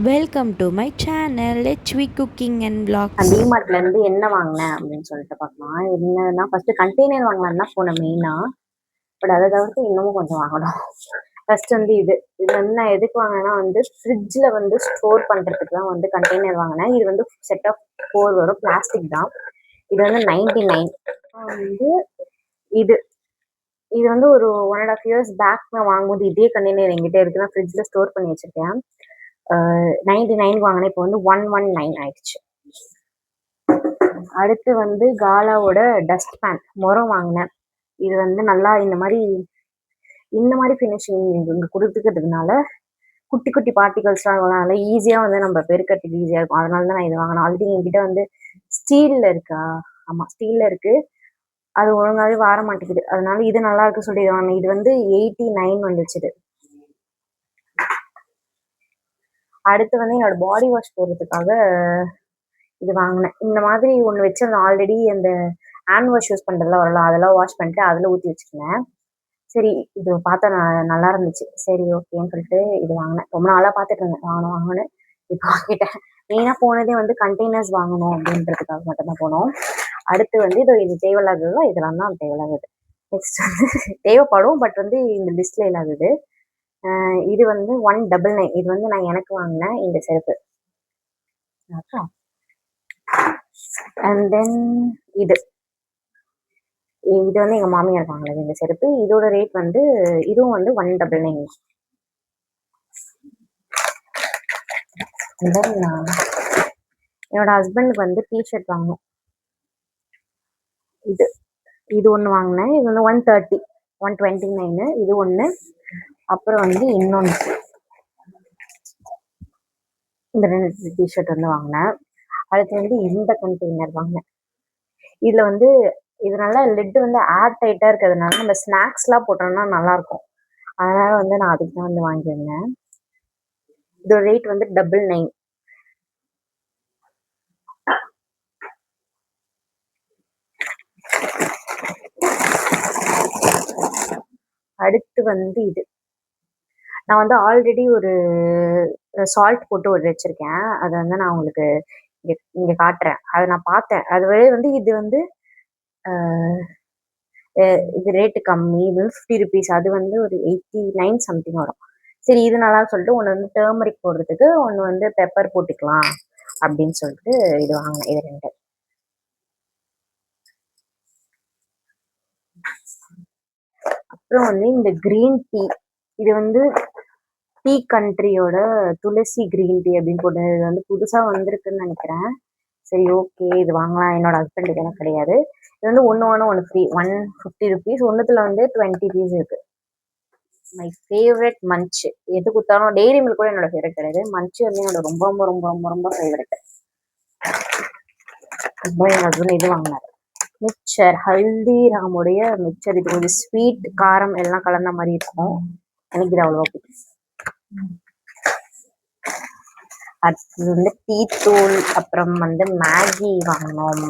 Welcome to my channel HV cooking and vlogs. டிமார்ட்லேருந்து என்ன வாங்கினேன் அப்படின்னு சொல்லிட்டு பார்க்கலாம். என்னன்னா ஃபர்ஸ்ட் கண்டெய்னர் வாங்கலாம்னு தான் போனேன் மெயினாக. பட் அதை தவிர்த்து இன்னமும் கொஞ்சம் வாங்கணும். ஃபர்ஸ்ட் வந்து இது வந்து நான் எதுக்கு வாங்கினேன்னா வந்து ஃப்ரிட்ஜில் வந்து ஸ்டோர் பண்ணுறதுக்கு தான் வந்து கண்டெய்னர் வாங்கினேன். இது வந்து செட் ஆஃப் 4 வரும், பிளாஸ்டிக் தான். இது வந்து 99. வந்து இது இது வந்து ஒரு 1.5 years பேக் நான் வாங்கும்போது இதே கண்டெய்னர் எங்கிட்ட இருக்கு. நான் ஃப்ரிட்ஜில் ஸ்டோர் பண்ணி வச்சிருக்கேன். 99 வாங்கினேன். இப்போ வந்து 119 ஆயிடுச்சு. அடுத்து வந்து காலாவோட டஸ்ட் பேன் முறம் வாங்கினேன். இது வந்து நல்லா இந்த மாதிரி ஃபினிஷிங் இங்கே கொடுத்துக்கிறதுனால குட்டி குட்டி பார்ட்டிகல்ஸ்லாம் அதனால ஈஸியாக வந்து நம்ம பெருக்கிறதுக்கு ஈஸியாக இருக்கும். அதனால தான் நான் இது வாங்கினேன். ஆல்ரெடி என்கிட்ட வந்து ஸ்டீலில் இருக்கா, ஆமாம் ஸ்டீலில் இருக்குது. அது ஒழுங்காகவே வர மாட்டேங்குது. அதனால இது நல்லா இருக்கு சொல்லி இது வாங்கினேன். இது வந்து 89 வந்துச்சு. அடுத்து வந்து என்னோட பாடி வாஷ் போடுறதுக்காக இது வாங்கினேன். இந்த மாதிரி ஒன்று வச்சிருந்தேன் ஆல்ரெடி. அந்த ஹேண்ட் வாஷ் யூஸ் பண்ணுறதுலாம் வரலாம், அதெல்லாம் வாஷ் பண்ணிட்டு அதில் ஊற்றி வச்சுருந்தேன். சரி இது பார்த்தா நல்லா இருந்துச்சு. சரி ஓகேன்னு சொல்லிட்டு இது வாங்கினேன். ரொம்ப நாளாக பார்த்துட்டு இருந்தேன் வாங்கணும்னு. இப்போ வாங்கிட்டேன். மெயினாக போனதே வந்து கண்டெய்னர்ஸ் வாங்கணும் அப்படின்றதுக்காக மட்டும்தான் போனோம். அடுத்து வந்து இது தேவையில்லாதது, இதெல்லாம் தான் தேவையில்லாதது. நெக்ஸ்ட் வந்து தேவைப்படும் பட் வந்து இந்த லிஸ்ட்ல இல்லாதது. இது வந்து 199. இது வந்து நான் எனக்கு வாங்கினேன் இந்த செருப்பு. அண்ட் தென் இது வந்து எங்கள் மாமியார் வாங்கினது இந்த செருப்பு. இதோட ரேட் வந்து இதுவும் வந்து 199. அண்ட் தென் என்னோட ஹஸ்பண்டுக்கு வந்து டிஷர்ட் வாங்கணும். இது ஒன்று வாங்கினேன். இது வந்து 130, 129 இது ஒன்று. அப்புறம் வந்து இன்னொன்று இந்த 2 டிஷர்ட் வந்து வாங்கினேன். அடுத்து வந்து இந்த கண்டெய்னர் வாங்கினேன். இதில் வந்து இது நல்லா லிட்டு வந்து ஏர் டைட்டாக இருக்கிறதுனால நம்ம ஸ்நாக்ஸ்லாம் போட்டோம்னா நல்லாயிருக்கும். அதனால வந்து நான் அதுக்கு தான் வந்து வாங்கியிருந்தேன். இதோட ரேட் வந்து 99. அடுத்து வந்து இது நான் வந்து ஆல்ரெடி ஒரு சால்ட் போட்டு ஒரு வச்சிருக்கேன். அதை வந்து நான் உங்களுக்கு இங்கே காட்டுறேன். அதை நான் பார்த்தேன். அதுவே வந்து இது வந்து இது ரேட்டு கம்மி. இது வந்து 50 rupees. அது வந்து ஒரு 89 சம்திங் வரும். சரி இது நல்லா சொல்லிட்டு ஒன்று வந்து டர்மரிக் போடுறதுக்கு, ஒன்று வந்து பெப்பர் போட்டுக்கலாம் அப்படின்னு சொல்லிட்டு இது வாங்கினேன். இது 2. அப்புறம் வந்து இந்த கிரீன் டீ, இது வந்து டீ கண்ட்ரியோட துளசி கிரீன் டீ அப்படின்னு போட்டு இது வந்து புதுசாக வந்திருக்குன்னு நினைக்கிறேன். சரி ஓகே இது வாங்கலாம். என்னோட ஹஸ்பண்டுக்கு எனக்கு கிடையாது. இது வந்து ஒன்று வாங்க ஒன்று ஃப்ரீ, 150 rupees. ஒன்றுத்துல வந்து 20 பீஸ் இருக்கு. My favourite munch. எது கொடுத்தாலும் டெய்ரி மில்க் கூட என்னோட ஃபேவரட் கிடையாது. மன்ச் வந்து என்னோட ரொம்ப ரொம்ப ரொம்ப ரொம்ப ரொம்ப ஃபேவரட். இப்போ என் ஹஸ்பண்ட் இது வாங்கினாரு, மிக்சர். ஹல்திராமுடைய மிக்சர். இது கொஞ்சம் ஸ்வீட் காரம் எல்லாம் கலந்த மாதிரி இருக்கும். எனக்கு இது அவ்வளோவா பிடிக்கும். அடுத்தது வந்து டீ தூள். அப்புறம் வந்து மேகி வாங்கினோம்.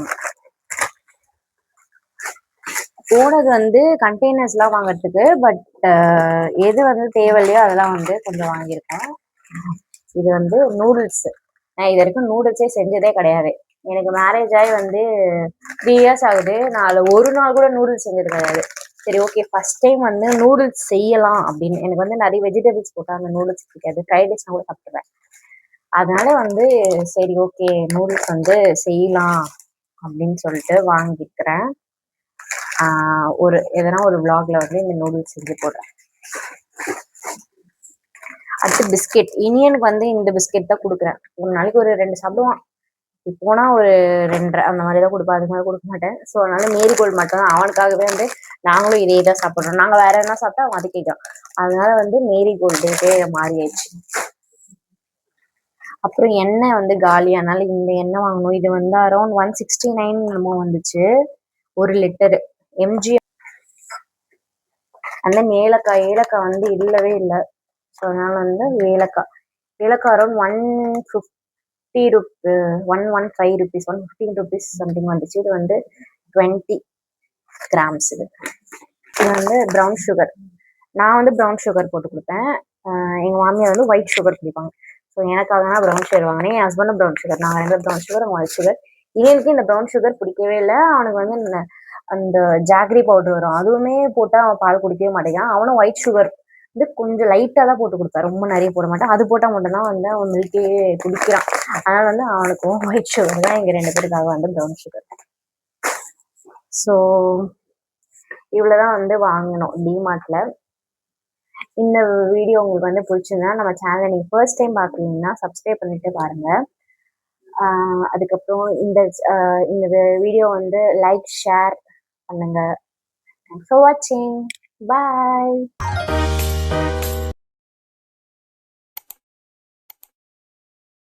போனது வந்து கண்டெய்னர்ஸ்லாம் வாங்குறதுக்கு. பட் எது வந்து தேவையில்லையோ அதெல்லாம் வந்து கொஞ்சம் வாங்கியிருக்கேன். இது வந்து நூடுல்ஸ். நான் இது வரைக்கும் நூடுல்ஸே செஞ்சதே கிடையாது. எனக்கு மேரேஜ் ஆகி வந்து 3 years ஆகுது. நான் அதில் ஒரு நாள் கூட நூடுல்ஸ் செஞ்சது கிடையாது. சரி ஓகே ஃபர்ஸ்ட் டைம் வந்து நூடுல்ஸ் செய்யலாம் அப்படின்னு. எனக்கு வந்து நிறைய வெஜிடபிள்ஸ் போட்டால் அந்த நூடுல்ஸ் பிடிக்காது. ஃப்ரைட் ரைஸ்னா கூட சாப்பிடுவேன். அதனால வந்து சரி ஓகே நூடுல்ஸ் வந்து செய்யலாம் அப்படின்னு சொல்லிட்டு வாங்கிக்கிறேன். எதனா ஒரு vlogல வந்து இந்த நூடுல்ஸ் செஞ்சு போடுறேன். அடுத்து பிஸ்கெட். இனியனுக்கு வந்து இந்த பிஸ்கெட் தான் கொடுக்குறேன். ஒரு நாளைக்கு ஒரு 2 சாப்பிடுவான். போனா ஒரு 2.5 அந்த மாதிரி தான் கொடுப்பேன். அதுக்கு மேலே கொடுக்க மாட்டேன். ஸோ அதனால மேரிகோல்டு மட்டும் தான். அவனுக்காகவே வந்து நாங்களும் இதே தான் சாப்பிட்றோம். நாங்கள் வேற என்ன சாப்பிட்டா அவன் அது கேட்கும். அதனால வந்து மேரிகோல்டுக்கே மாறி ஆயிடுச்சு. அப்புறம் எண்ணெய் வந்து காலியானால இந்த எண்ணெய் வாங்கணும். இது வந்து அரௌண்ட் 169 என்னமோ வந்துச்சு 1 லிட்டரு. எம்ஜி. அந்த ஏலக்காய் வந்து இல்லவே இல்லை. ஸோ அதனால வந்து ஏலக்காய் அரௌண்ட் 150 115 rupees, 115 rupees சம்திங் வந்துச்சு. இது வந்து 20 grams. இது வந்து ப்ரௌன் சுகர். நான் வந்து ப்ரௌன் சுகர் போட்டு கொடுப்பேன். எங்கள் மாமியார் வந்து ஒயிட் சுகர் குடிப்பாங்க. ஸோ எனக்காக ப்ரௌன் சுகர் வாங்கினேன். என் ஹஸ்பண்டும் ப்ரௌன் சுகர், நாங்கள் 2 ப்ரௌன் சுகர், ஒயிட் சுகர். இவனுக்கு இந்த ப்ரௌன் சுகர் பிடிக்கவே இல்லை. அவனுக்கு வந்து அந்த ஜாகரி பவுடர் வரும், அதுவுமே போட்டால் அவன் பால் குடிக்கவே மாட்டேங்கான். அவனும் ஒயிட் சுகர் வந்து கொஞ்சம் லைட்டாக தான் போட்டு கொடுப்பேன், ரொம்ப நிறைய போட மாட்டேன். அது போட்டால் மட்டும்தான் வந்து அவன் மில்கே குடிக்கிறான். அதனால் வந்து அவனுக்கும் ஒயிட் சுகர் தான், எங்கள் 2 பேருக்காக வந்து ப்ரௌன் சுகர். ஸோ இவ்வளோதான் வந்து வாங்கினோம் டிமார்ட்ல. இந்த வீடியோ உங்களுக்கு வந்து பிடிச்சிருந்தா நம்ம சேனலை நீங்கள் ஃபர்ஸ்ட் டைம் பார்க்குறீங்கன்னா சப்ஸ்கிரைப் பண்ணிட்டு பாருங்க. அதுக்கப்புறம் இந்த வீடியோ வந்து லைக் ஷேர் பண்ணுங்க. தேங்க்ஸ் ஃபார் வாட்சிங். பாய்.